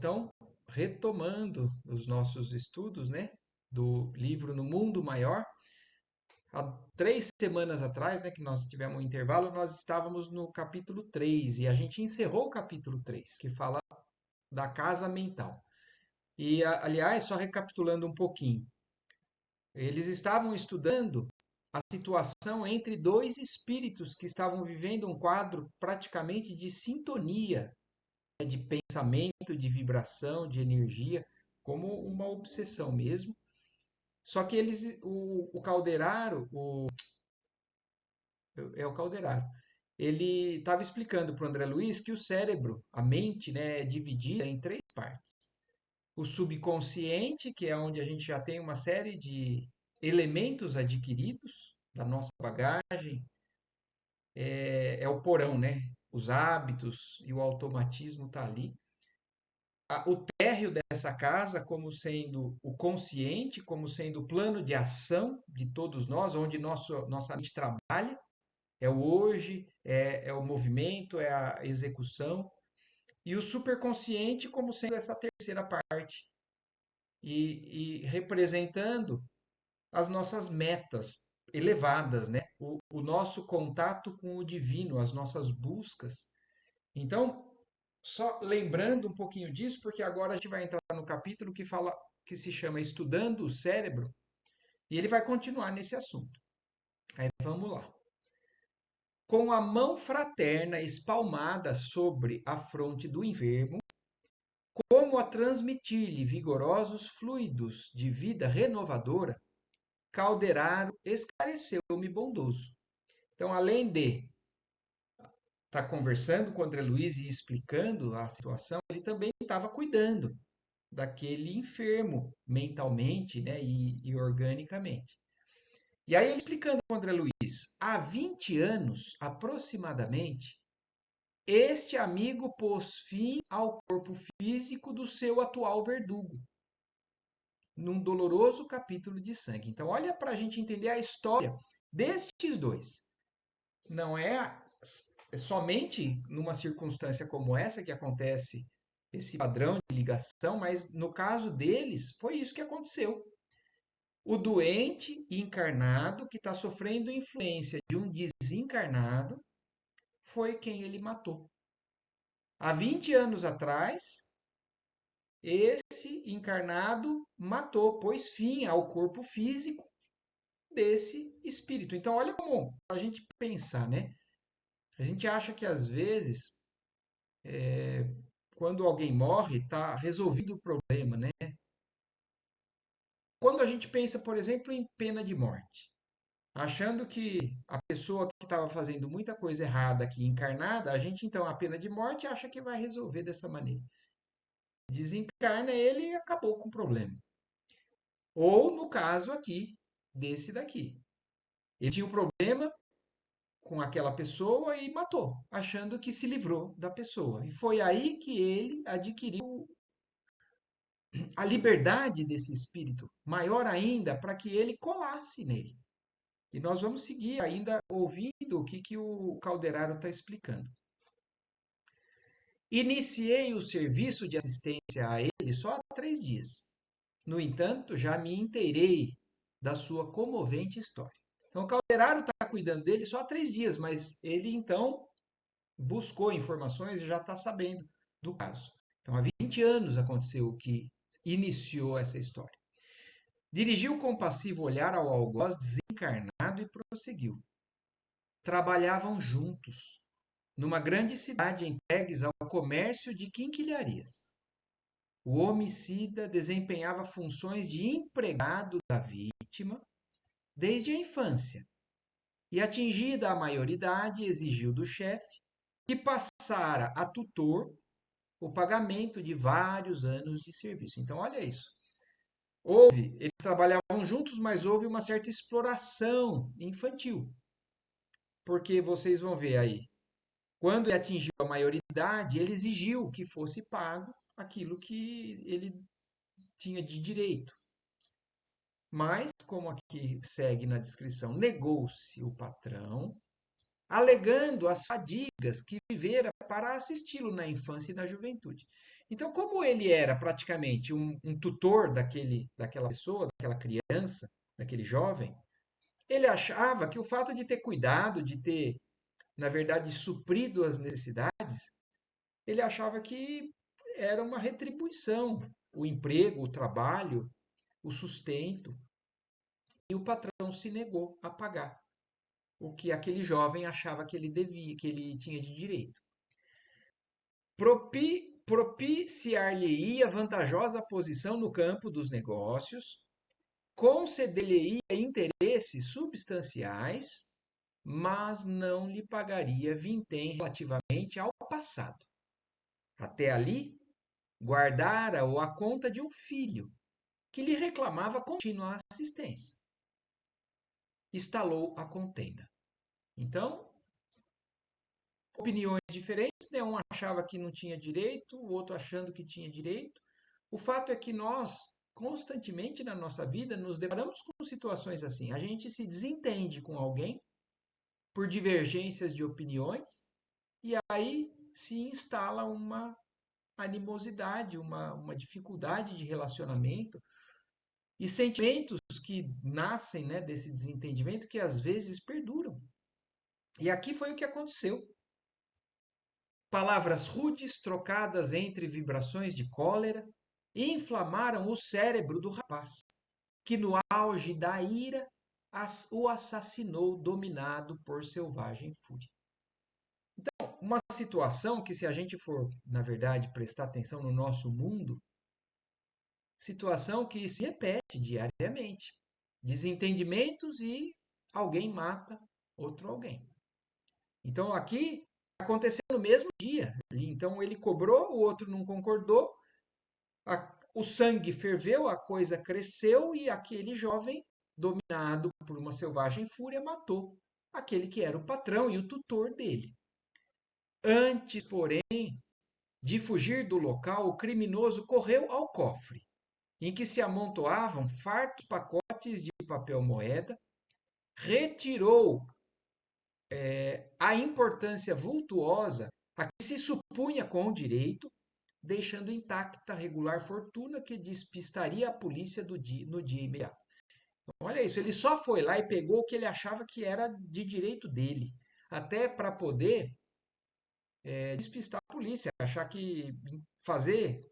Então, retomando os nossos estudos, né, do livro No Mundo Maior, há 3 semanas atrás, né, que nós tivemos um intervalo, nós estávamos no capítulo 3 e a gente encerrou o capítulo 3, que fala da casa mental. E, aliás, só recapitulando um pouquinho, eles estavam estudando a situação entre dois espíritos que estavam vivendo um quadro praticamente de sintonia, de pensamento, de vibração, de energia, como uma obsessão mesmo. Só que o Calderaro, é o Calderaro, ele estava explicando para o André Luiz que o cérebro, a mente, né, é dividida em 3 partes. O subconsciente, que é onde a gente já tem uma série de elementos adquiridos da nossa bagagem, é o porão, né? Os hábitos e o automatismo tá ali. O térreo dessa casa como sendo o consciente, como sendo o plano de ação de todos nós, onde nossa mente trabalha, é o hoje, é o movimento, é a execução, e o superconsciente como sendo essa terceira parte, e representando as nossas metas elevadas, né? O nosso contato com o divino, as nossas buscas. Então, só lembrando um pouquinho disso, porque agora a gente vai entrar no capítulo que fala, que se chama Estudando o Cérebro, e ele vai continuar nesse assunto. Aí vamos lá. Com a mão fraterna espalmada sobre a fronte do enfermo, como a transmitir-lhe vigorosos fluidos de vida renovadora, Calderaro esclareceu-me bondoso. Então, além de estar conversando com o André Luiz e explicando a situação, ele também estava cuidando daquele enfermo mentalmente, né, e organicamente. E aí ele explicando para o André Luiz, há 20 anos aproximadamente, este amigo pôs fim ao corpo físico do seu atual verdugo, num doloroso capítulo de sangue. Então, olha para a gente entender a história destes dois. Não é somente numa circunstância como essa que acontece esse padrão de ligação, mas no caso deles, foi isso que aconteceu. O doente encarnado que está sofrendo influência de um desencarnado foi quem ele matou. Há 20 anos atrás, esse encarnado matou, pôs fim ao corpo físico desse espírito. Então, olha como a gente pensar, né? A gente acha que às vezes, quando alguém morre, está resolvido o problema, né? Quando a gente pensa, por exemplo, em pena de morte, achando que a pessoa que estava fazendo muita coisa errada aqui encarnada, a gente então a pena de morte acha que vai resolver dessa maneira. Desencarna ele e acabou com o problema. Ou no caso aqui, desse daqui. Ele tinha um problema com aquela pessoa e matou, achando que se livrou da pessoa. E foi aí que ele adquiriu a liberdade desse espírito, maior ainda, para que ele colasse nele. E nós vamos seguir ainda ouvindo o que o Calderaro está explicando. Iniciei o serviço de assistência a ele só há 3 dias. No entanto, já me inteirei da sua comovente história. Então, o Calderaro está cuidando dele só há 3 dias, mas ele então buscou informações e já está sabendo do caso. Então, há 20 anos aconteceu o que iniciou essa história. Dirigiu compassivo olhar ao algoz desencarnado e prosseguiu. Trabalhavam juntos, numa grande cidade entregues ao comércio de quinquilharias. O homicida desempenhava funções de empregado da vítima desde a infância e, atingida a maioridade, exigiu do chefe que passara a tutor o pagamento de vários anos de serviço. Então, olha isso. Eles trabalhavam juntos, mas houve uma certa exploração infantil. Porque vocês vão ver aí, quando ele atingiu a maioridade, ele exigiu que fosse pago aquilo que ele tinha de direito. Mas, como aqui segue na descrição, negou-se o patrão, alegando as fadigas que vivera para assisti-lo na infância e na juventude. Então, como ele era praticamente um tutor daquela pessoa, daquela criança, daquele jovem, ele achava que o fato de ter cuidado, de ter, na verdade, suprido as necessidades, ele achava que era uma retribuição, o emprego, o trabalho, o sustento, e o patrão se negou a pagar o que aquele jovem achava que ele devia, que ele tinha de direito. Propiciar-lhe-ia vantajosa posição no campo dos negócios, conceder-lhe-ia interesses substanciais, mas não lhe pagaria vintém relativamente ao passado. Até ali, guardara-o à conta de um filho, que lhe reclamava contínua assistência. Instalou a contenda. Então, opiniões diferentes, né? Um achava que não tinha direito, o outro achando que tinha direito. O fato é que nós, constantemente na nossa vida, nos deparamos com situações assim. A gente se desentende com alguém por divergências de opiniões e aí se instala uma animosidade, uma dificuldade de relacionamento e sentimentos que nascem, né, desse desentendimento que às vezes perduram. E aqui foi o que aconteceu. Palavras rudes trocadas entre vibrações de cólera inflamaram o cérebro do rapaz, que no auge da ira o assassinou dominado por selvagem fúria. Então, uma situação que, se a gente for, na verdade, prestar atenção no nosso mundo, situação que se repete diariamente. Desentendimentos e alguém mata outro alguém. Então aqui aconteceu no mesmo dia. Então ele cobrou, o outro não concordou, o sangue ferveu, a coisa cresceu e aquele jovem, dominado por uma selvagem fúria, matou aquele que era o patrão e o tutor dele. Antes, porém, de fugir do local, o criminoso correu ao cofre, em que se amontoavam fartos pacotes de papel moeda, retirou a importância vultuosa a que se supunha com o direito, deixando intacta a regular fortuna que despistaria a polícia no dia imediato. Então, olha isso, ele só foi lá e pegou o que ele achava que era de direito dele, até para poder despistar a polícia, achar que fazer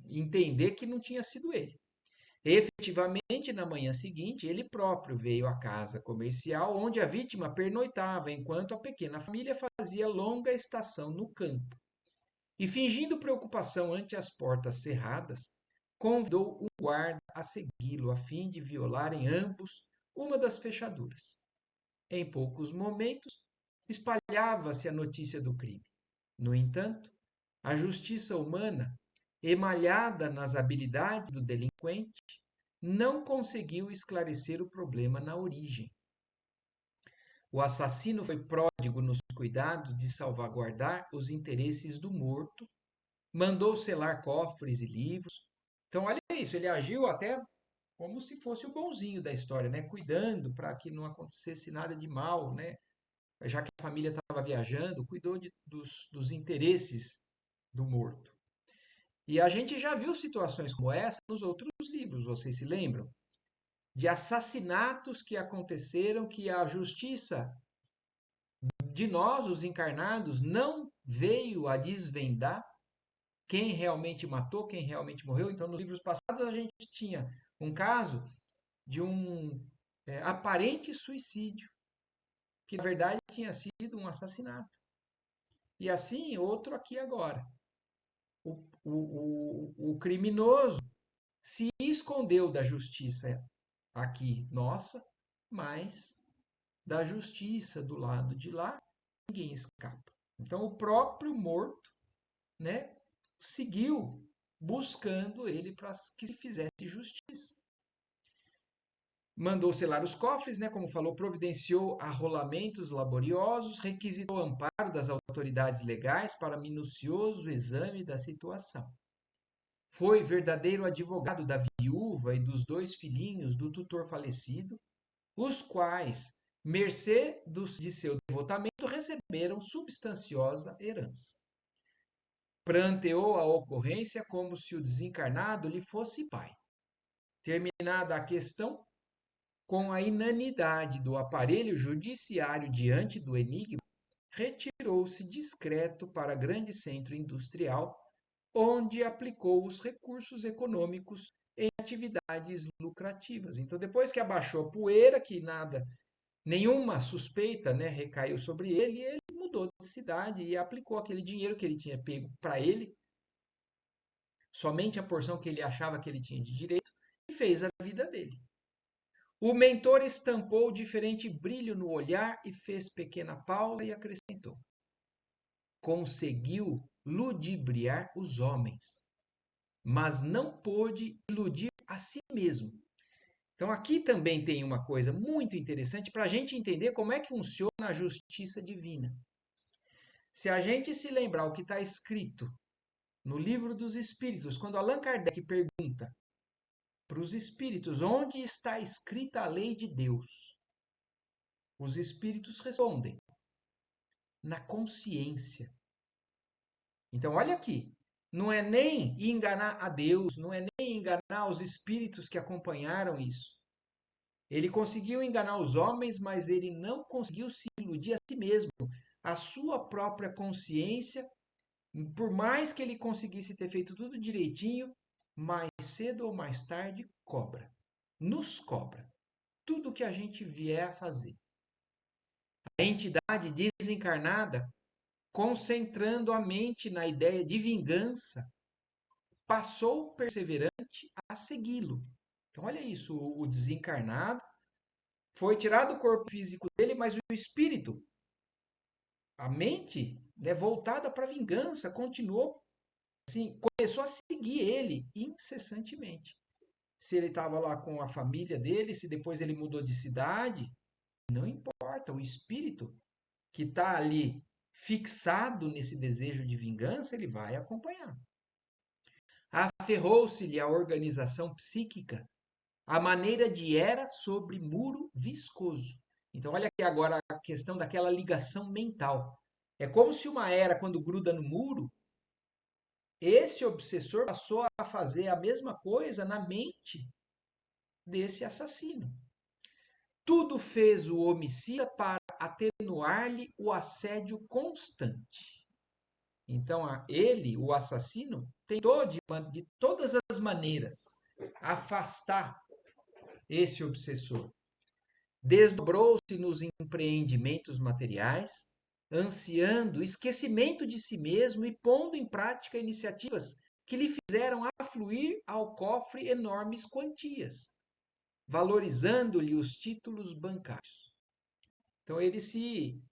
entender que não tinha sido ele. Efetivamente, na manhã seguinte, ele próprio veio à casa comercial onde a vítima pernoitava, enquanto a pequena família fazia longa estação no campo. E, fingindo preocupação ante as portas cerradas, convidou o guarda a segui-lo, a fim de violarem ambos uma das fechaduras. Em poucos momentos, espalhava-se a notícia do crime. No entanto, a justiça humana, emalhada nas habilidades do delinquente, não conseguiu esclarecer o problema na origem. O assassino foi pródigo nos cuidados de salvaguardar os interesses do morto, mandou selar cofres e livros. Então, olha isso, ele agiu até como se fosse o bonzinho da história, né? Cuidando para que não acontecesse nada de mal, né? Já que a família estava viajando, cuidou dos interesses do morto. E a gente já viu situações como essa nos outros livros, vocês se lembram? De assassinatos que aconteceram que a justiça de nós, os encarnados, não veio a desvendar quem realmente matou, quem realmente morreu. Então, nos livros passados, a gente tinha um caso de um aparente suicídio, que na verdade tinha sido um assassinato. E assim, outro aqui agora. O criminoso se escondeu da justiça aqui nossa, mas da justiça do lado de lá, ninguém escapa. Então, o próprio morto, né, seguiu buscando ele para que se fizesse justiça. Mandou selar os cofres, né, como falou, providenciou arrolamentos laboriosos, requisitou amparo das autoridades legais para minucioso exame da situação. Foi verdadeiro advogado da viúva e dos dois filhinhos do tutor falecido, os quais, mercê de seu devotamento, receberam substanciosa herança. pranteou a ocorrência como se o desencarnado lhe fosse pai. Terminada a questão, com a inanidade do aparelho judiciário diante do enigma, retirou-se discreto para grande centro industrial, onde aplicou os recursos econômicos em atividades lucrativas. Então, depois que abaixou a poeira, que nada, nenhuma suspeita, né, recaiu sobre ele, ele mudou de cidade e aplicou aquele dinheiro que ele tinha pego para ele, somente a porção que ele achava que ele tinha de direito, e fez a vida dele. O mentor estampou diferente brilho no olhar e fez pequena pausa e acrescentou: conseguiu ludibriar os homens, mas não pôde iludir a si mesmo. Então, aqui também tem uma coisa muito interessante para a gente entender como é que funciona a justiça divina. Se a gente se lembrar o que está escrito no Livro dos Espíritos, quando Allan Kardec pergunta para os espíritos onde está escrita a lei de Deus, os espíritos respondem: na consciência. Então, olha aqui, não é nem enganar a Deus, não é nem enganar os espíritos que acompanharam isso. Ele conseguiu enganar os homens, mas ele não conseguiu se iludir a si mesmo. A sua própria consciência, por mais que ele conseguisse ter feito tudo direitinho, mais cedo ou mais tarde cobra. Nos cobra. Tudo que a gente vier a fazer. A entidade desencarnada, concentrando a mente na ideia de vingança, passou perseverante a segui-lo. Então, olha isso, o desencarnado foi tirado do corpo físico dele, mas o espírito, a mente, né, voltada para a vingança, continuou assim, começou a seguir ele incessantemente. Se ele estava lá com a família dele, se depois ele mudou de cidade, não importa, o espírito que está ali fixado nesse desejo de vingança, ele vai acompanhar. Aferrou-se-lhe a organização psíquica, a maneira de era sobre muro viscoso. Então, olha aqui agora a questão daquela ligação mental. É como se uma era, quando gruda no muro, esse obsessor passou a fazer a mesma coisa na mente desse assassino. Tudo fez o homicida para atenuar-lhe o assédio constante. Então, ele, o assassino, tentou de todas as maneiras afastar esse obsessor. Desdobrou-se nos empreendimentos materiais, ansiando o esquecimento de si mesmo e pondo em prática iniciativas que lhe fizeram afluir ao cofre enormes quantias, valorizando-lhe os títulos bancários. Então ele se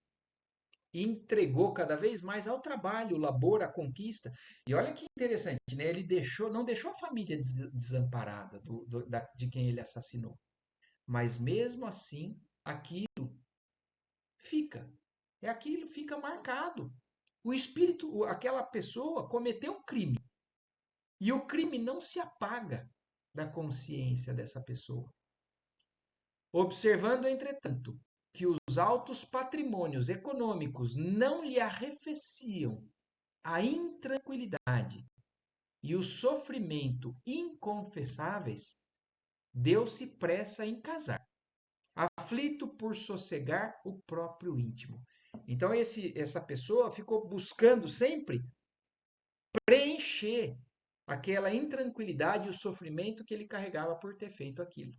entregou cada vez mais ao trabalho, ao labor, à conquista. E olha que interessante, né? Ele não deixou a família desamparada de quem ele assassinou. Mas mesmo assim, aquilo fica. Aquilo fica marcado. O espírito, aquela pessoa cometeu um crime. E o crime não se apaga da consciência dessa pessoa. Observando, entretanto, que os altos patrimônios econômicos não lhe arrefeciam a intranquilidade e o sofrimento inconfessáveis, deu-se pressa em casar, aflito por sossegar o próprio íntimo. Então essa pessoa ficou buscando sempre preencher aquela intranquilidade e o sofrimento que ele carregava por ter feito aquilo.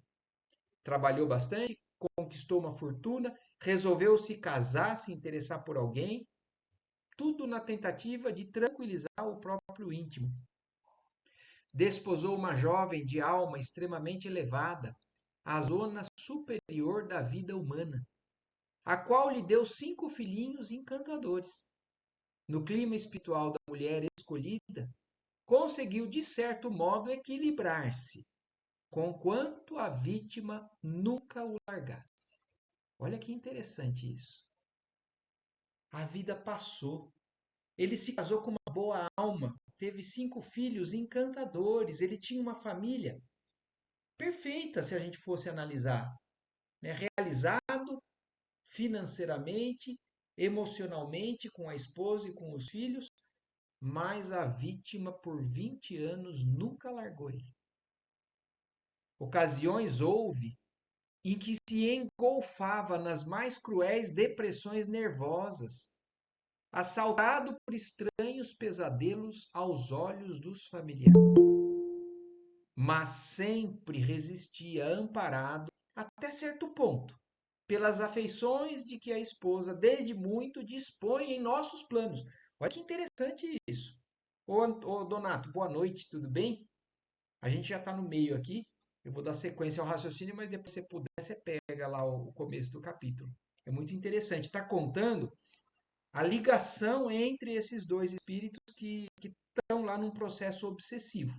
Trabalhou bastante, conquistou uma fortuna, resolveu se casar, se interessar por alguém, tudo na tentativa de tranquilizar o próprio íntimo. Desposou uma jovem de alma extremamente elevada, à zona superior da vida humana, a qual lhe deu 5 filhinhos encantadores. No clima espiritual da mulher escolhida, conseguiu de certo modo equilibrar-se, conquanto a vítima nunca o largasse. Olha que interessante isso. A vida passou. Ele se casou com uma boa alma, teve 5 filhos encantadores, ele tinha uma família perfeita, se a gente fosse analisar, né? Realizado financeiramente, emocionalmente, com a esposa e com os filhos, mas a vítima por 20 anos nunca largou ele. Ocasiões houve em que se engolfava nas mais cruéis depressões nervosas, assaltado por estranhos pesadelos aos olhos dos familiares, mas sempre resistia amparado até certo ponto, pelas afeições de que a esposa desde muito dispõe em nossos planos. Olha que interessante isso. Ô Donato, boa noite, tudo bem? A gente já está no meio aqui. Eu vou dar sequência ao raciocínio, mas depois, se puder, você pega lá o começo do capítulo. É muito interessante. Está contando a ligação entre esses dois espíritos que estão lá num processo obsessivo.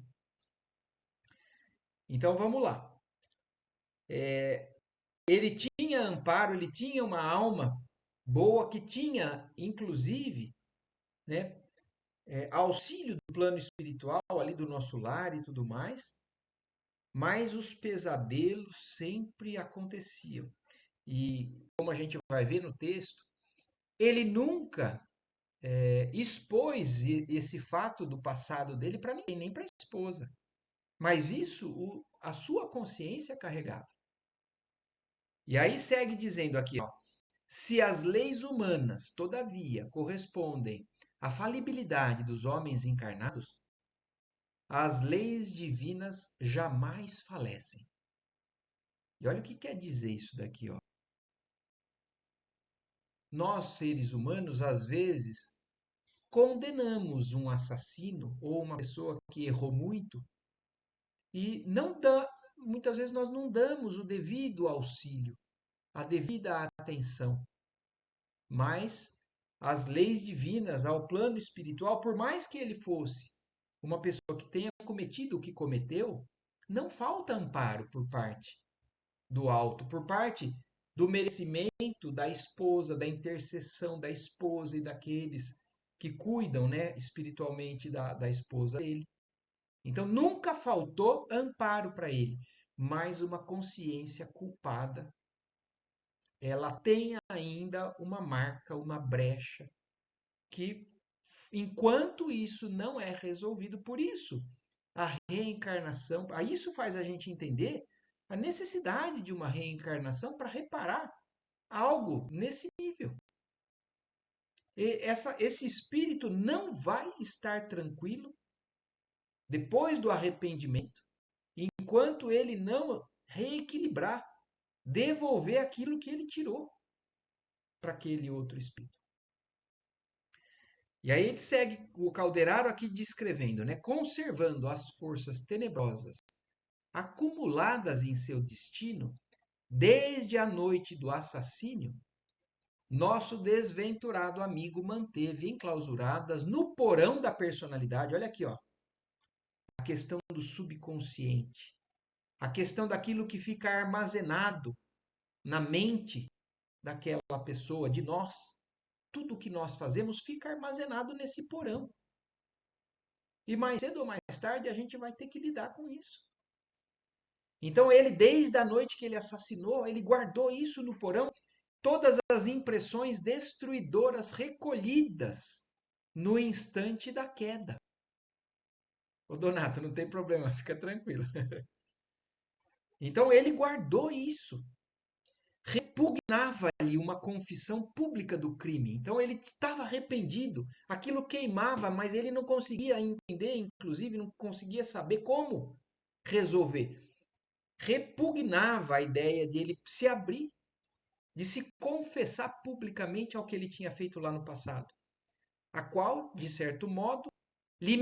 Então vamos lá. Ele tinha amparo, ele tinha uma alma boa que tinha, inclusive, né, auxílio do plano espiritual ali do nosso lar e tudo mais, mas os pesadelos sempre aconteciam. E como a gente vai ver no texto, ele nunca expôs esse fato do passado dele para ninguém, nem para a esposa. Mas isso a sua consciência carregava. E aí segue dizendo aqui, ó, se as leis humanas, todavia, correspondem à falibilidade dos homens encarnados, as leis divinas jamais falecem. E olha o que quer dizer isso daqui, ó. Nós, seres humanos, às vezes, condenamos um assassino ou uma pessoa que errou muito e muitas vezes nós não damos o devido auxílio, a devida atenção. Mas as leis divinas ao plano espiritual, por mais que ele fosse uma pessoa que tenha cometido o que cometeu, não falta amparo por parte do alto, por parte do merecimento da esposa, da intercessão da esposa e daqueles que cuidam, né, espiritualmente da esposa dele. Então nunca faltou amparo para ele, mas uma consciência culpada, ela tem ainda uma marca, uma brecha que enquanto isso não é resolvido, por isso a reencarnação, isso faz a gente entender a necessidade de uma reencarnação para reparar algo nesse nível. Esse espírito não vai estar tranquilo depois do arrependimento, enquanto ele não reequilibrar, devolver aquilo que ele tirou para aquele outro espírito. E aí ele segue o Calderaro aqui descrevendo, né? Conservando as forças tenebrosas acumuladas em seu destino, desde a noite do assassínio, nosso desventurado amigo manteve enclausuradas no porão da personalidade. Olha aqui, ó, a questão do subconsciente, a questão daquilo que fica armazenado na mente daquela pessoa, de nós. Tudo que nós fazemos fica armazenado nesse porão. E mais cedo ou mais tarde a gente vai ter que lidar com isso. Então ele, desde a noite que ele assassinou, ele guardou isso no porão, todas as impressões destruidoras recolhidas no instante da queda. Ô Donato, não tem problema, fica tranquilo. Então ele guardou isso. Repugnava ali uma confissão pública do crime. Então ele estava arrependido. Aquilo queimava, mas ele não conseguia entender, inclusive não conseguia saber como resolver. Repugnava a ideia de ele se abrir, de se confessar publicamente ao que ele tinha feito lá no passado, a qual, de certo modo, lhe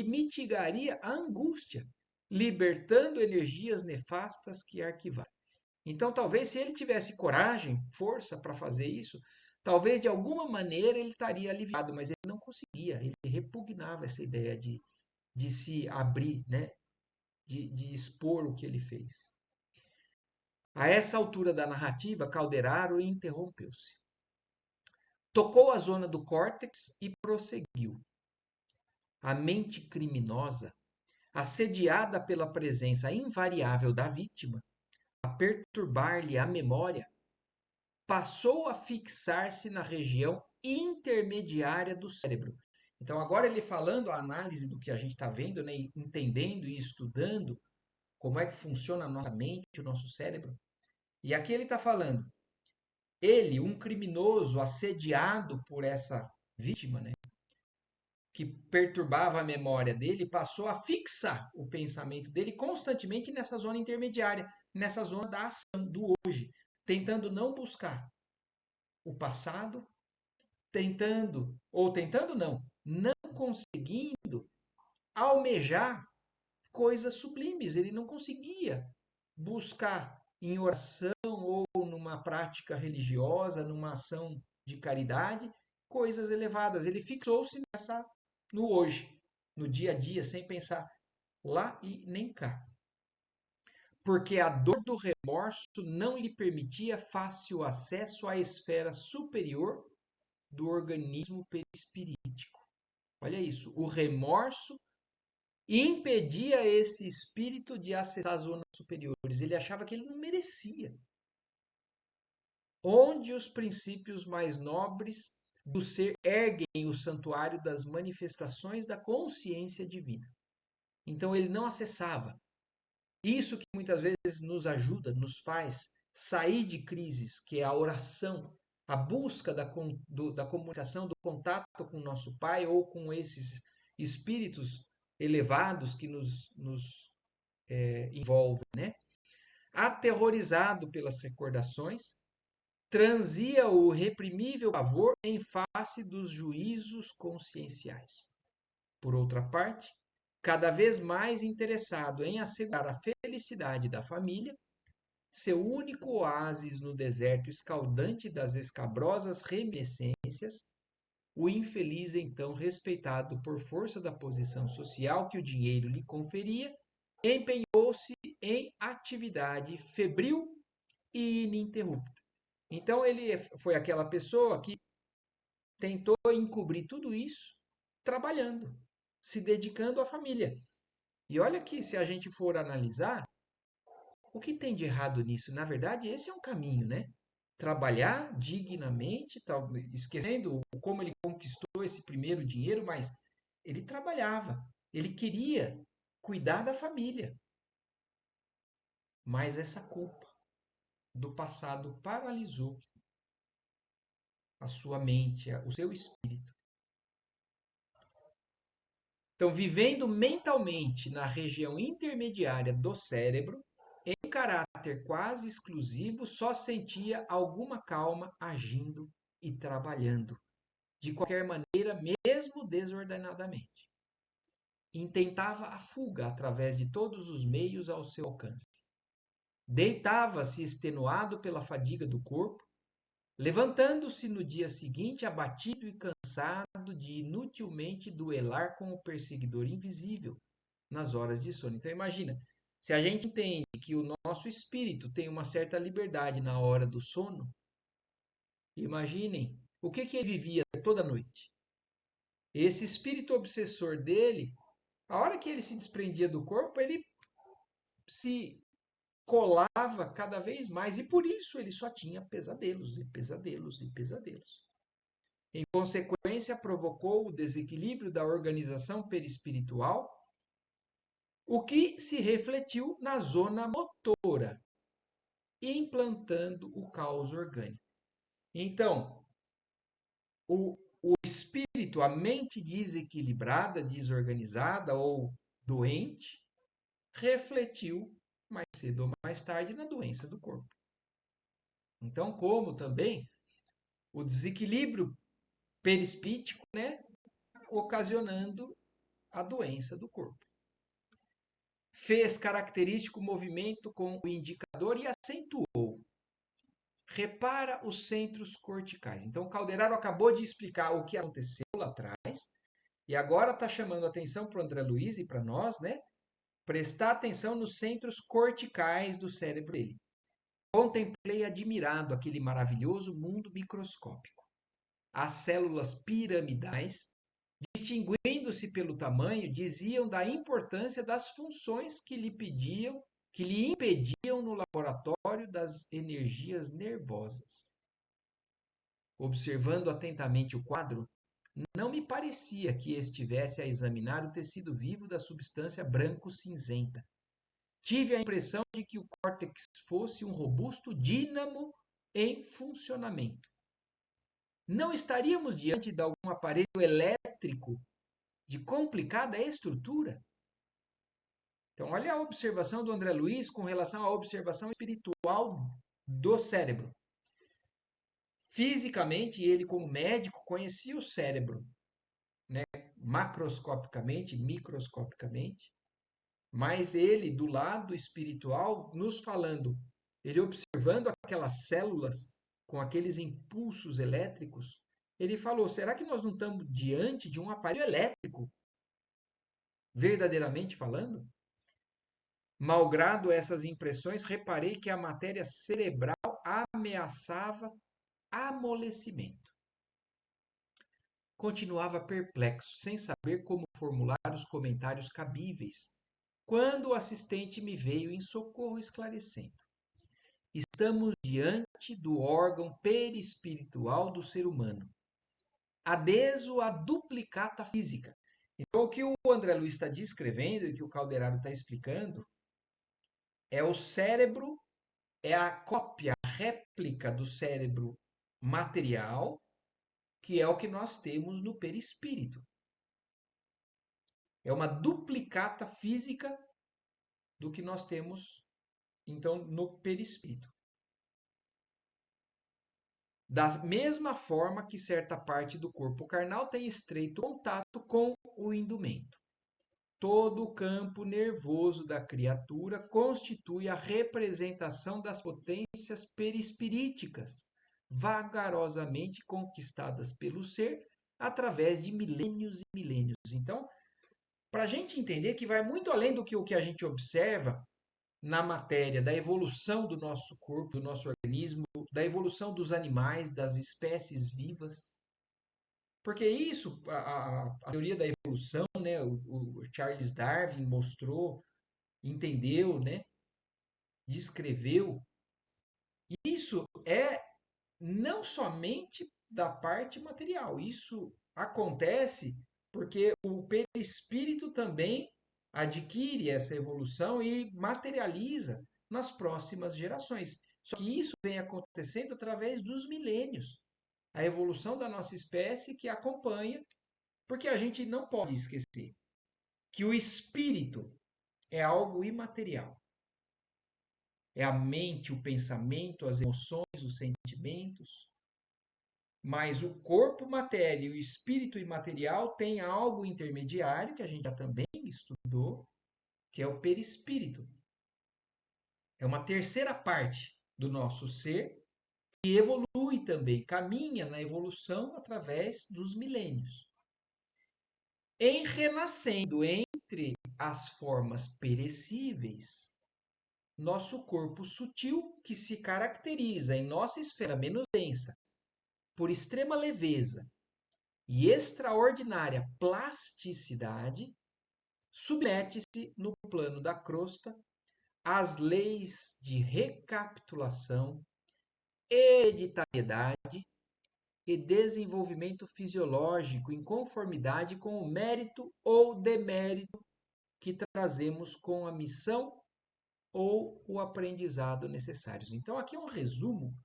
mitigaria a angústia, libertando energias nefastas que arquivar. Então, talvez se ele tivesse coragem, força para fazer isso, talvez de alguma maneira ele estaria aliviado, mas ele não conseguia, ele repugnava essa ideia de se abrir, né? de expor o que ele fez. A essa altura da narrativa, Calderaro interrompeu-se. Tocou a zona do córtex e prosseguiu. A mente criminosa, assediada pela presença invariável da vítima, a perturbar-lhe a memória, passou a fixar-se na região intermediária do cérebro. Então, agora ele falando a análise do que a gente está vendo, né, e entendendo e estudando como é que funciona a nossa mente, o nosso cérebro. E aqui ele está falando, ele, um criminoso assediado por essa vítima, né, que perturbava a memória dele, passou a fixar o pensamento dele constantemente nessa zona intermediária, nessa zona da ação, do hoje, tentando não buscar o passado, tentando não conseguindo almejar coisas sublimes. Ele não conseguia buscar em oração ou numa prática religiosa, numa ação de caridade, coisas elevadas. Ele fixou-se no hoje, no dia a dia, sem pensar lá e nem cá. Porque a dor do remorso não lhe permitia fácil acesso à esfera superior do organismo perispirítico. Olha isso, o remorso impedia esse espírito de acessar as zonas superiores. Ele achava que ele não merecia. Onde os princípios mais nobres do ser erguem o santuário das manifestações da consciência divina. Então ele não acessava. Isso que muitas vezes nos ajuda, nos faz sair de crises, que é a oração, a busca da comunicação, do contato com o nosso Pai ou com esses espíritos elevados que nos envolvem, né? Aterrorizado pelas recordações, transia o reprimível pavor em face dos juízos conscienciais. Por outra parte, cada vez mais interessado em assegurar a felicidade da família, seu único oásis no deserto escaldante das escabrosas reminiscências, o infeliz então respeitado por força da posição social que o dinheiro lhe conferia, empenhou-se em atividade febril e ininterrupta. Então ele foi aquela pessoa que tentou encobrir tudo isso trabalhando, se dedicando à família. E olha que se a gente for analisar, o que tem de errado nisso? Na verdade, esse é um caminho, né? Trabalhar dignamente, esquecendo como ele conquistou esse primeiro dinheiro, mas ele trabalhava, ele queria cuidar da família. Mas essa culpa do passado paralisou a sua mente, o seu espírito. Então, vivendo mentalmente na região intermediária do cérebro, em caráter quase exclusivo, só sentia alguma calma agindo e trabalhando, de qualquer maneira, mesmo desordenadamente. Intentava a fuga através de todos os meios ao seu alcance. Deitava-se extenuado pela fadiga do corpo, levantando-se no dia seguinte abatido e cansado de inutilmente duelar com o perseguidor invisível nas horas de sono. Então imagina, se a gente entende que o nosso espírito tem uma certa liberdade na hora do sono, imaginem o que ele vivia toda noite. Esse espírito obsessor dele, a hora que ele se desprendia do corpo, ele se colava cada vez mais e por isso ele só tinha pesadelos e pesadelos e pesadelos. Em consequência, provocou o desequilíbrio da organização perispiritual, o que se refletiu na zona motora, implantando o caos orgânico. Então, o espírito, a mente desequilibrada, desorganizada ou doente, refletiu mais cedo ou mais tarde na doença do corpo. Então, como também o desequilíbrio perispítico, né, ocasionando a doença do corpo. Fez característico movimento com o indicador e acentuou. Repara os centros corticais. Então, o Calderaro acabou de explicar o que aconteceu lá atrás e agora está chamando a atenção para o André Luiz e para nós, né? Prestar atenção nos centros corticais do cérebro dele. Contemplei admirado aquele maravilhoso mundo microscópico. As células piramidais, distinguindo-se pelo tamanho, diziam da importância das funções que lhe impediam no laboratório das energias nervosas. Observando atentamente o quadro, não me parecia que estivesse a examinar o tecido vivo da substância branco-cinzenta. Tive a impressão de que o córtex fosse um robusto dínamo em funcionamento. Não estaríamos diante de algum aparelho elétrico de complicada estrutura? Então, olha a observação do André Luiz com relação à observação espiritual do cérebro. Fisicamente, ele, como médico, conhecia o cérebro, né, macroscopicamente, microscopicamente, mas ele, do lado espiritual, nos falando, ele observando aquelas células com aqueles impulsos elétricos, ele falou: será que nós não estamos diante de um aparelho elétrico, verdadeiramente falando? Malgrado essas impressões, reparei que a matéria cerebral ameaçava amolecimento. Continuava perplexo, sem saber como formular os comentários cabíveis, quando o assistente me veio em socorro esclarecendo. Estamos diante do órgão perispiritual do ser humano, adeso à duplicata física. Então, o que o André Luiz está descrevendo e que o Calderaro está explicando é o cérebro, é a cópia, a réplica do cérebro material, que é o que nós temos no perispírito. É uma duplicata física do que nós temos, então, no perispírito. Da mesma forma que certa parte do corpo carnal tem estreito contato com o indumento. Todo o campo nervoso da criatura constitui a representação das potências perispiríticas, vagarosamente conquistadas pelo ser através de milênios e milênios. Então, para a gente entender que vai muito além do que o que a gente observa na matéria da evolução do nosso corpo, do nosso organismo, da evolução dos animais, das espécies vivas. Porque isso, a teoria da evolução, né, o Charles Darwin mostrou, entendeu, né, descreveu. Isso é não somente da parte material, isso acontece porque o perispírito também adquire essa evolução e materializa nas próximas gerações. Só que isso vem acontecendo através dos milênios. A evolução da nossa espécie que acompanha, porque a gente não pode esquecer que o espírito é algo imaterial. É a mente, o pensamento, as emoções, os sentimentos. Mas o corpo matéria e o espírito imaterial têm algo intermediário, que a gente já também estudou, que é o perispírito. É uma terceira parte do nosso ser que evolui também, caminha na evolução através dos milênios. Em renascendo entre as formas perecíveis, nosso corpo sutil, que se caracteriza em nossa esfera menos densa por extrema leveza e extraordinária plasticidade, submete-se no plano da crosta às leis de recapitulação, hereditariedade e desenvolvimento fisiológico em conformidade com o mérito ou demérito que trazemos com a missão ou o aprendizado necessários. Então, aqui é um resumo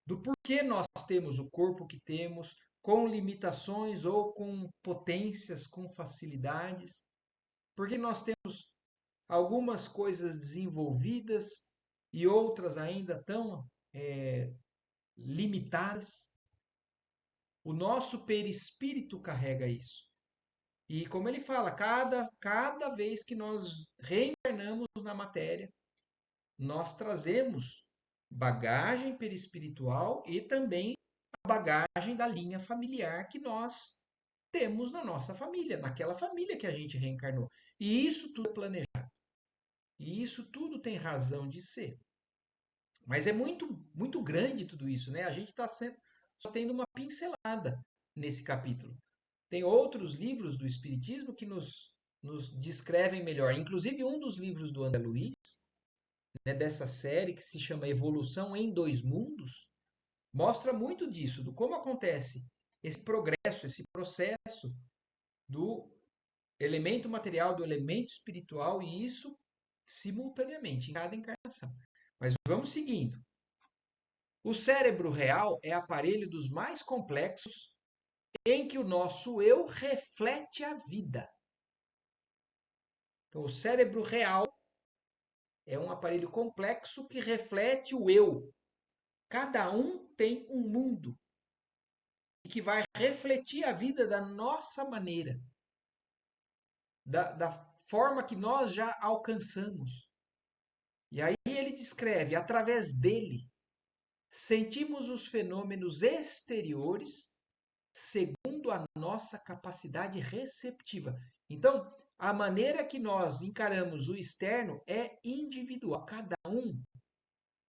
do porquê nós temos o corpo que temos, com limitações ou com potências, com facilidades, porque nós temos algumas coisas desenvolvidas e outras ainda tão limitadas. O nosso perispírito carrega isso. E como ele fala, cada vez que nós reencarnamos na matéria, nós trazemos bagagem perispiritual e também a bagagem da linha familiar que nós temos na nossa família, naquela família que a gente reencarnou. E isso tudo é planejado. E isso tudo tem razão de ser. Mas é muito grande tudo isso, né? A gente está só tendo uma pincelada nesse capítulo. Tem outros livros do Espiritismo que nos descrevem melhor. Inclusive um dos livros do André Luiz, né, dessa série que se chama Evolução em Dois Mundos, mostra muito disso, do como acontece esse progresso, esse processo do elemento material, do elemento espiritual, e isso simultaneamente em cada encarnação. Mas vamos seguindo. O cérebro real é aparelho dos mais complexos em que o nosso eu reflete a vida. Então, o cérebro real é um aparelho complexo que reflete o eu. Cada um tem um mundo e que vai refletir a vida da nossa maneira, da forma que nós já alcançamos. E aí ele descreve, através dele, sentimos os fenômenos exteriores segundo a nossa capacidade receptiva. Então, a maneira que nós encaramos o externo é individual. Cada um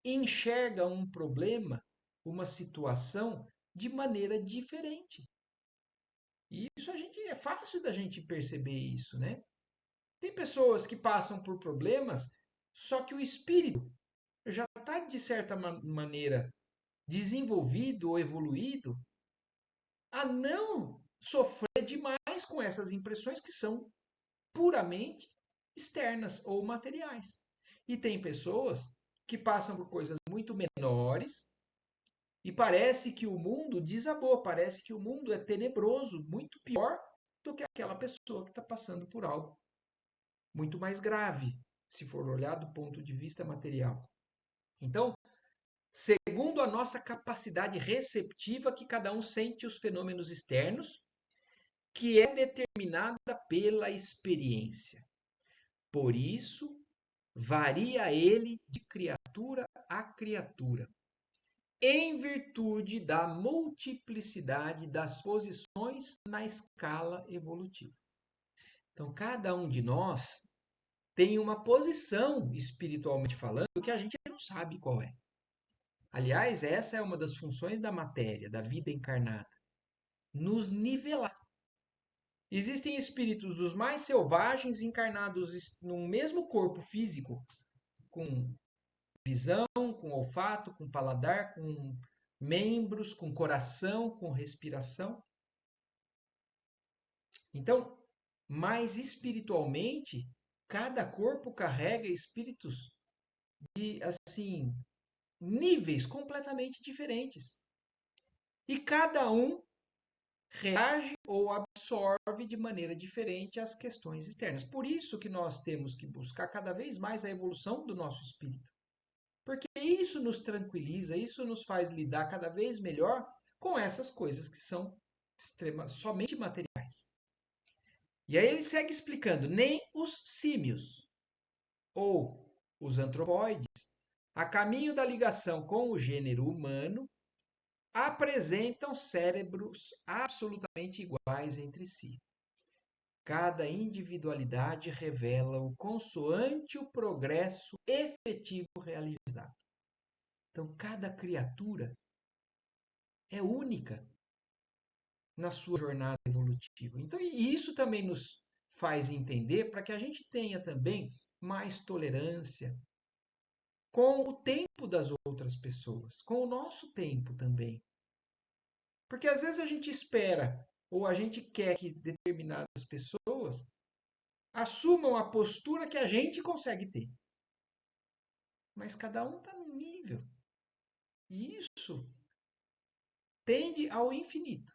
enxerga um problema, uma situação de maneira diferente. E isso é fácil da gente perceber isso, né? Tem pessoas que passam por problemas, só que o espírito já está de certa maneira desenvolvido ou evoluído a não sofrer demais com essas impressões que são puramente externas ou materiais. E tem pessoas que passam por coisas muito menores e parece que o mundo desabou, parece que o mundo é tenebroso, muito pior do que aquela pessoa que está passando por algo muito mais grave, se for olhar do ponto de vista material. Então, segundo a nossa capacidade receptiva, que cada um sente os fenômenos externos, que é determinada pela experiência. Por isso, varia ele de criatura a criatura, em virtude da multiplicidade das posições na escala evolutiva. Então, cada um de nós tem uma posição, espiritualmente falando, que a gente não sabe qual é. Aliás, essa é uma das funções da matéria, da vida encarnada, nos nivelar. Existem espíritos dos mais selvagens encarnados no mesmo corpo físico, com visão, com olfato, com paladar, com membros, com coração, com respiração. Então, mais espiritualmente, cada corpo carrega espíritos de assim níveis completamente diferentes. E cada um reage ou absorve de maneira diferente as questões externas. Por isso que nós temos que buscar cada vez mais a evolução do nosso espírito. Porque isso nos tranquiliza, isso nos faz lidar cada vez melhor com essas coisas que são somente materiais. E aí ele segue explicando, nem os símios ou os antropóides, a caminho da ligação com o gênero humano, apresentam cérebros absolutamente iguais entre si. Cada individualidade revela o consoante o progresso efetivo realizado. Então, cada criatura é única na sua jornada evolutiva. Então, e isso também nos faz entender para que a gente tenha também mais tolerância com o tempo das outras pessoas, com o nosso tempo também. Porque às vezes a gente espera ou a gente quer que determinadas pessoas assumam a postura que a gente consegue ter. Mas cada um está num nível. E isso tende ao infinito.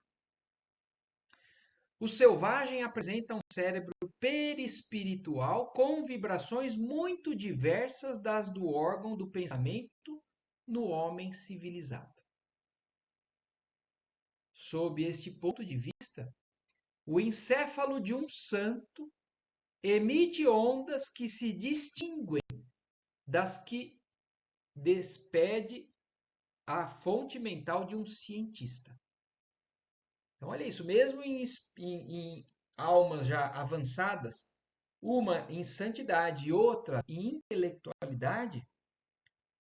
O selvagem apresenta um cérebro perispiritual com vibrações muito diversas das do órgão do pensamento no homem civilizado. Sob este ponto de vista, o encéfalo de um santo emite ondas que se distinguem das que despede a fonte mental de um cientista. Então, olha isso, mesmo em almas já avançadas, uma em santidade e outra em intelectualidade,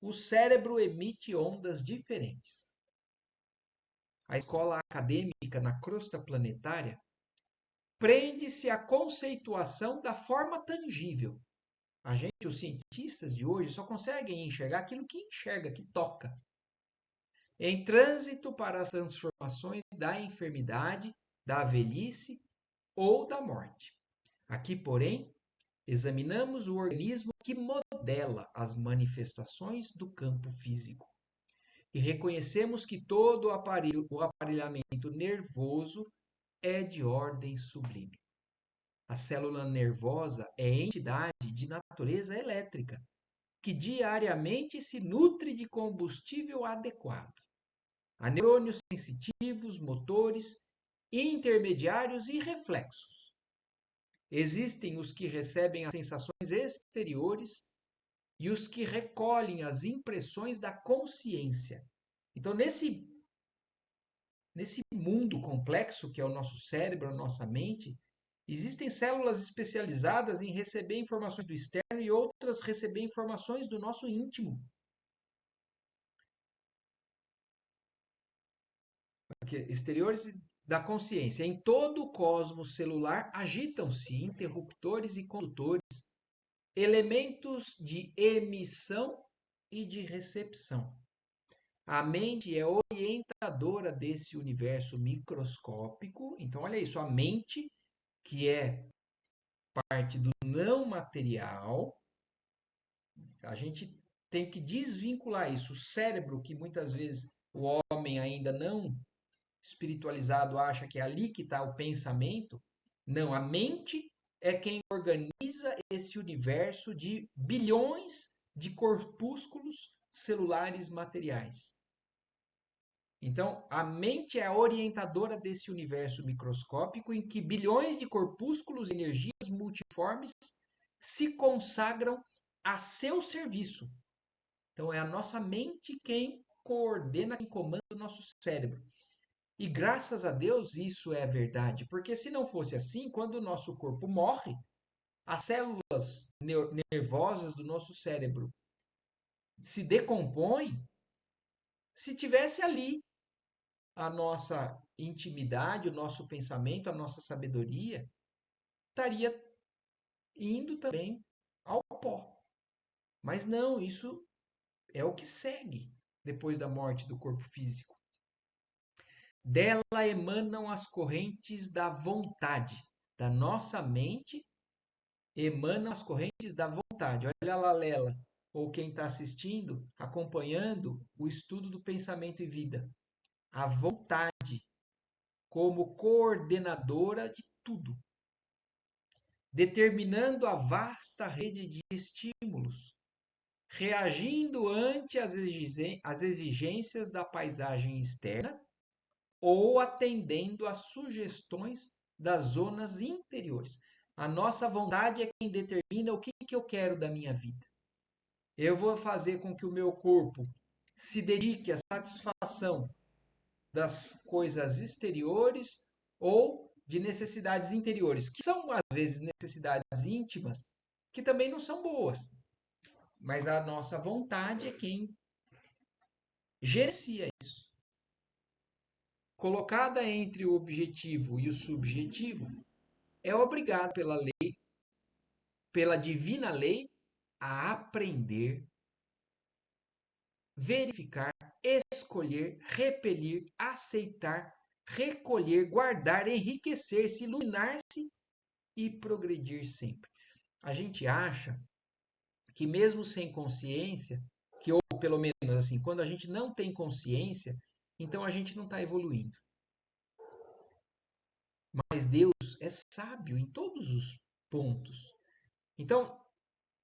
o cérebro emite ondas diferentes. A escola acadêmica na crosta planetária prende-se à conceituação da forma tangível. A gente, os cientistas de hoje, só conseguem enxergar aquilo que enxerga, que toca. em trânsito para as transformações da enfermidade, da velhice ou da morte. Aqui, porém, examinamos o organismo que modela as manifestações do campo físico e reconhecemos que todo o aparelhamento nervoso é de ordem sublime. A célula nervosa é entidade de natureza elétrica, que diariamente se nutre de combustível adequado. Há neurônios sensitivos, motores, intermediários e reflexos. Existem os que recebem as sensações exteriores e os que recolhem as impressões da consciência. Então, nesse mundo complexo que é o nosso cérebro, a nossa mente, existem células especializadas em receber informações do externo e outras receber informações do nosso íntimo. Exteriores da consciência. Em todo o cosmos celular agitam-se interruptores e condutores, elementos de emissão e de recepção. A mente é orientadora desse universo microscópico. Então, olha isso, a mente, que é parte do não material, a gente tem que desvincular isso. O cérebro, que muitas vezes o homem ainda não espiritualizado acha que é ali que está o pensamento. Não, a mente é quem organiza esse universo de bilhões de corpúsculos celulares materiais. Então, a mente é a orientadora desse universo microscópico em que bilhões de corpúsculos e energias multiformes se consagram a seu serviço. Então, é a nossa mente quem coordena, quem comanda o nosso cérebro. E graças a Deus isso é verdade, porque se não fosse assim, quando o nosso corpo morre, as células nervosas do nosso cérebro se decompõem. Se tivesse ali a nossa intimidade, o nosso pensamento, a nossa sabedoria, estaria indo também ao pó. Mas não, isso é o que segue depois da morte do corpo físico. Dela emanam as correntes da vontade, da nossa mente emanam as correntes da vontade. Olha lá, Lela, ou quem está assistindo, acompanhando o estudo do pensamento e vida. A vontade como coordenadora de tudo, determinando a vasta rede de estímulos, reagindo ante as exigências da paisagem externa ou atendendo às sugestões das zonas interiores. A nossa vontade é quem determina o que eu quero da minha vida. Eu vou fazer com que o meu corpo se dedique à satisfação das coisas exteriores ou de necessidades interiores, que são às vezes necessidades íntimas, que também não são boas. Mas a nossa vontade é quem gerencia isso. Colocada entre o objetivo e o subjetivo, é obrigado pela lei, pela divina lei, a aprender, verificar, escolher, repelir, aceitar, recolher, guardar, enriquecer-se, iluminar-se e progredir sempre. A gente acha que mesmo sem consciência, que ou pelo menos assim, quando a gente não tem consciência, então a gente não está evoluindo. Mas Deus é sábio em todos os pontos. Então,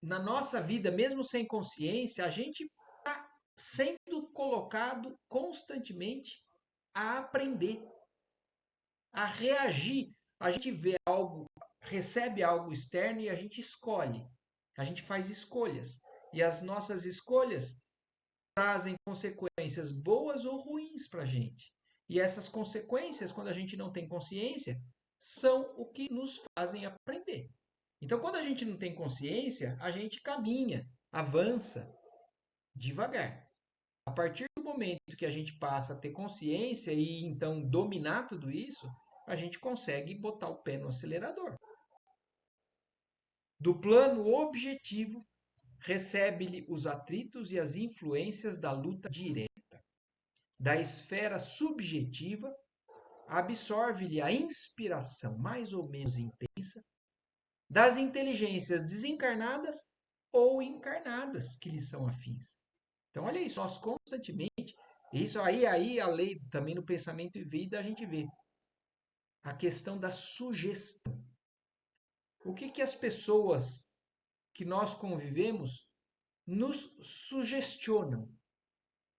na nossa vida, mesmo sem consciência, a gente está sendo colocado constantemente a aprender, a reagir. A gente vê algo, recebe algo externo e a gente escolhe. A gente faz escolhas. E as nossas escolhas trazem consequências boas ou ruins para a gente. E essas consequências, quando a gente não tem consciência, são o que nos fazem aprender. Então, quando a gente não tem consciência, a gente caminha, avança devagar. A partir do momento que a gente passa a ter consciência e então dominar tudo isso, a gente consegue botar o pé no acelerador. Do plano objetivo, recebe-lhe os atritos e as influências da luta direta. da esfera subjetiva, absorve-lhe a inspiração mais ou menos intensa das inteligências desencarnadas ou encarnadas que lhe são afins. Então, olha isso, nós constantemente, isso aí a lei também no pensamento e vida, a gente vê a questão da sugestão. O que que as pessoas que nós convivemos nos sugestionam?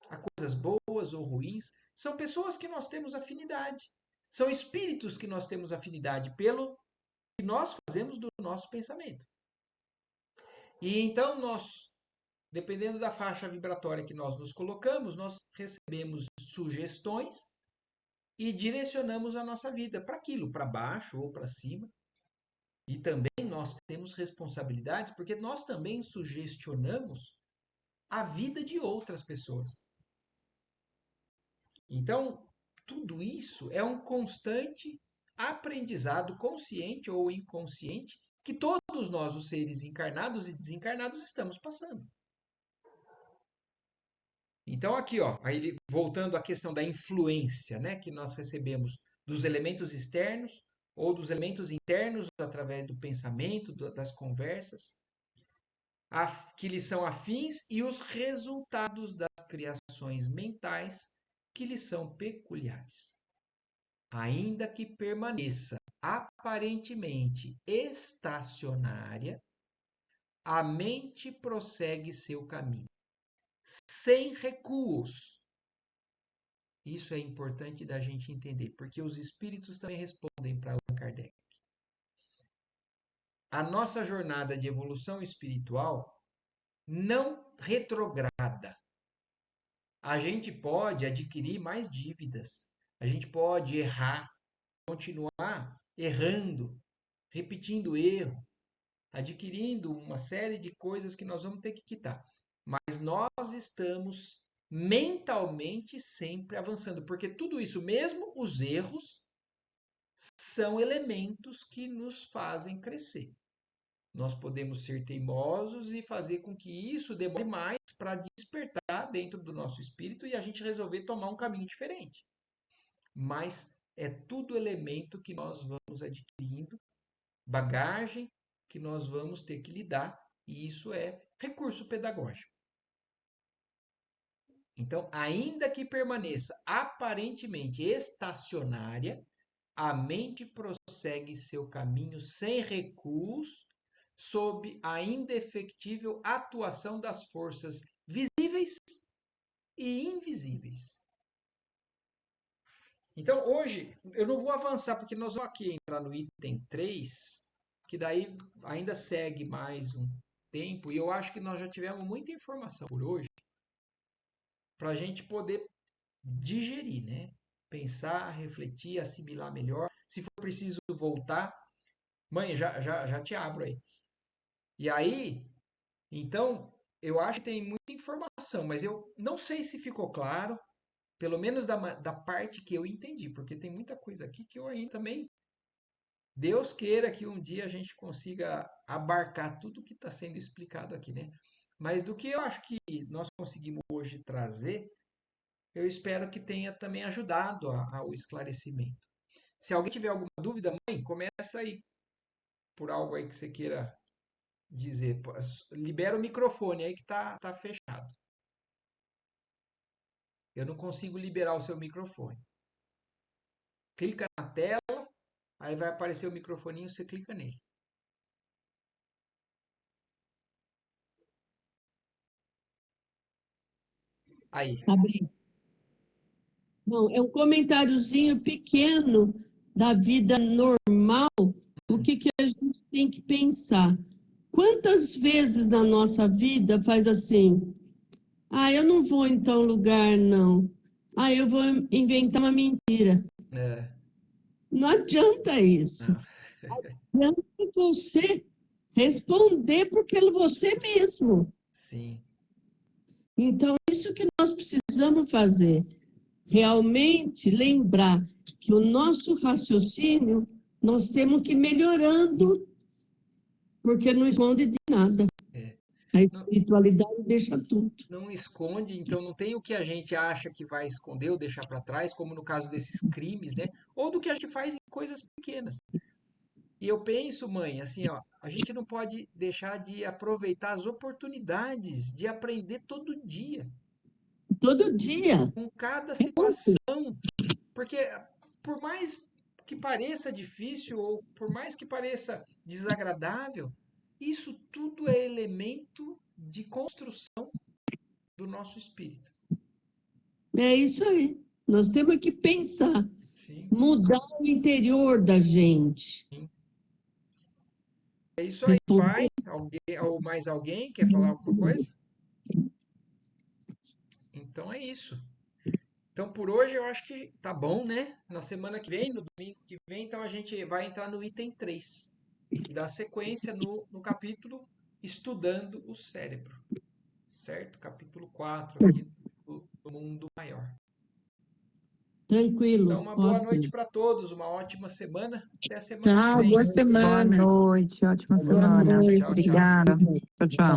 A coisas boas ou ruins, são pessoas que nós temos afinidade. São espíritos que nós temos afinidade pelo que nós fazemos do nosso pensamento. E então nós, dependendo da faixa vibratória que nós nos colocamos, nós recebemos sugestões e direcionamos a nossa vida para aquilo, para baixo ou para cima. E também nós temos responsabilidades, porque nós também sugestionamos a vida de outras pessoas. Então, tudo isso é um constante aprendizado, consciente ou inconsciente, que todos nós, os seres encarnados e desencarnados, estamos passando. Então, aqui, ó, aí voltando à questão da influência, né, que nós recebemos dos elementos externos ou dos elementos internos através do pensamento, das conversas, que lhes são afins, e os resultados das criações mentais que lhes são peculiares. Ainda que permaneça aparentemente estacionária, a mente prossegue seu caminho, sem recuos. Isso é importante da gente entender, porque os espíritos também respondem para Allan Kardec. A nossa jornada de evolução espiritual não retrograda. A gente pode adquirir mais dívidas, a gente pode errar, continuar errando, repetindo erro, adquirindo uma série de coisas que nós vamos ter que quitar. Mas nós estamos mentalmente sempre avançando, porque tudo isso, mesmo os erros, são elementos que nos fazem crescer. Nós podemos ser teimosos e fazer com que isso demore mais para despertar dentro do nosso espírito e a gente resolver tomar um caminho diferente. Mas é tudo elemento que nós vamos adquirindo, bagagem que nós vamos ter que lidar, e isso é recurso pedagógico. Então, ainda que permaneça aparentemente estacionária, a mente prossegue seu caminho sem recuos, sob a indefectível atuação das forças visíveis e invisíveis. Então, hoje, eu não vou avançar, porque nós vamos aqui entrar no item 3, que daí ainda segue mais um tempo, e eu acho que nós já tivemos muita informação por hoje, para a gente poder digerir, né? Pensar, refletir, assimilar melhor. Se for preciso voltar, mãe, já te abro aí. E aí, então, eu acho que tem muita informação, mas eu não sei se ficou claro, pelo menos da parte que eu entendi, porque tem muita coisa aqui que eu ainda também. Deus queira que um dia a gente consiga abarcar tudo que está sendo explicado aqui, né? Mas do que eu acho que nós conseguimos hoje trazer, eu espero que tenha também ajudado ao esclarecimento. Se alguém tiver alguma dúvida, mãe, começa aí por algo aí que você queira dizer. Libera o microfone aí que tá fechado. Eu não consigo liberar o seu microfone. Clica na tela, aí vai aparecer o microfoninho, você clica nele. Aí. Abri. Não, é um comentáriozinho pequeno da vida normal. O que a gente tem que pensar? Quantas vezes na nossa vida faz assim? Ah, eu não vou em tal lugar, não. Ah, eu vou inventar uma mentira. É, Não adianta isso. não, Adianta você responder por pelo você mesmo. sim, Então, isso que nós precisamos fazer. Realmente lembrar que o nosso raciocínio nós temos que ir melhorando, porque não esconde de nada. é. A A não, espiritualidade deixa tudo. não esconde, então não tem o que a gente acha que vai esconder ou deixar para trás, como no caso desses crimes, né? Ou do que a gente faz em coisas pequenas. E eu penso, mãe, assim, ó, a gente não pode deixar de aproveitar as oportunidades de aprender todo dia, Todo dia. com cada situação, porque por mais que pareça difícil ou por mais que pareça desagradável, isso tudo é elemento de construção do nosso espírito. É isso aí. Nós temos que pensar, Sim, mudar o interior da gente. sim. É isso aí, pai. Responder. Alguém, ou mais alguém quer falar alguma coisa? Então é isso. Então por hoje eu acho que tá bom, né? Na semana que vem, no domingo que vem, então a gente vai entrar no item 3 e dar sequência no capítulo Estudando o Cérebro, certo? Capítulo 4 aqui do Mundo Maior. Então Tranquilo, uma boa noite ótimo. para todos, uma ótima semana. Até a semana que Tchau, vem. boa Boa semana. noite, ótima Boa semana. noite. Tchau, tchau. Obrigada. Tchau, tchau.